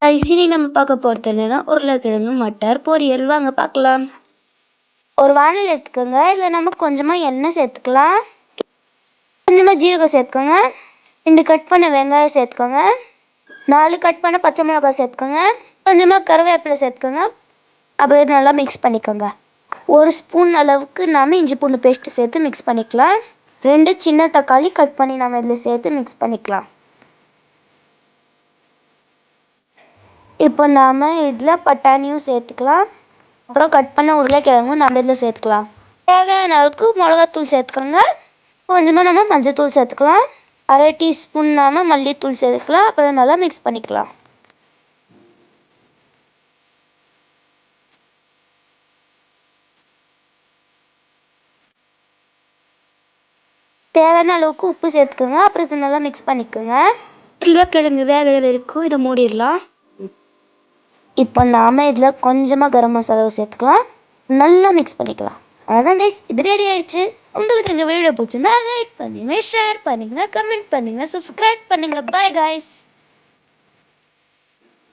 ஐசினி நம்ம பார்க்க போகிறது என்னன்னா உருளைக்கிழங்கு மட்டர் பொரியல். வாங்க பார்க்கலாம். ஒரு வானல் எடுத்துக்கோங்க. இதில் நம்ம கொஞ்சமாக எண்ணெய் சேர்த்துக்கலாம். கொஞ்சமாக ஜீரகம் சேர்த்துக்கோங்க. 2 கட் பண்ண வெங்காயம் சேர்த்துக்கோங்க. 4 கட் பண்ண பச்சை மிளகாய் சேர்த்துக்கோங்க. கொஞ்சமாக கருவேப்பிலை சேர்த்துக்கோங்க. அப்புறம் நல்லா மிக்ஸ் பண்ணிக்கோங்க. 1 ஸ்பூன் அளவுக்கு நாம் இஞ்சி பூண்டு பேஸ்ட்டு சேர்த்து மிக்ஸ் பண்ணிக்கலாம். 2 சின்ன தக்காளி கட் பண்ணி நம்ம இதில் சேர்த்து மிக்ஸ் பண்ணிக்கலாம். இப்போ நாம் இதில் பட்டாணியும் சேர்த்துக்கலாம். அப்புறம் கட் பண்ண உருளைக்கிழங்கும் நம்ம இதில் சேர்த்துக்கலாம். தேவையான அளவுக்கு மிளகாத்தூள் சேர்த்துக்கோங்க. கொஞ்சமாக நம்ம மஞ்சள்தூள் சேர்த்துக்கலாம். 1/2 டீஸ்பூன் நாம் மல்லித்தூள் சேர்த்துக்கலாம். அப்புறம் நல்லா மிக்ஸ் பண்ணிக்கலாம். தேவையான அளவுக்கு உப்பு சேர்த்துக்கோங்க. அப்புறம் இதை நல்லா மிக்ஸ் பண்ணிக்கோங்க. உருளைக்கிழங்கு வேகிற வரைக்கும் இதை மூடிடலாம். இப்போ நாம் இதில் கொஞ்சமாக கரம் மசாலாவை சேர்த்துக்கலாம். நல்லா மிக்ஸ் பண்ணிக்கலாம். அதான் கைஸ், இது ரெடி ஆயிடுச்சு. உங்களுக்கு இந்த வீடியோ பிடிச்சிருந்தா லைக் பண்ணுங்க, ஷேர் பண்ணுங்க, கமெண்ட் பண்ணுங்க, சப்ஸ்கிரைப் பண்ணுங்க. Bye guys.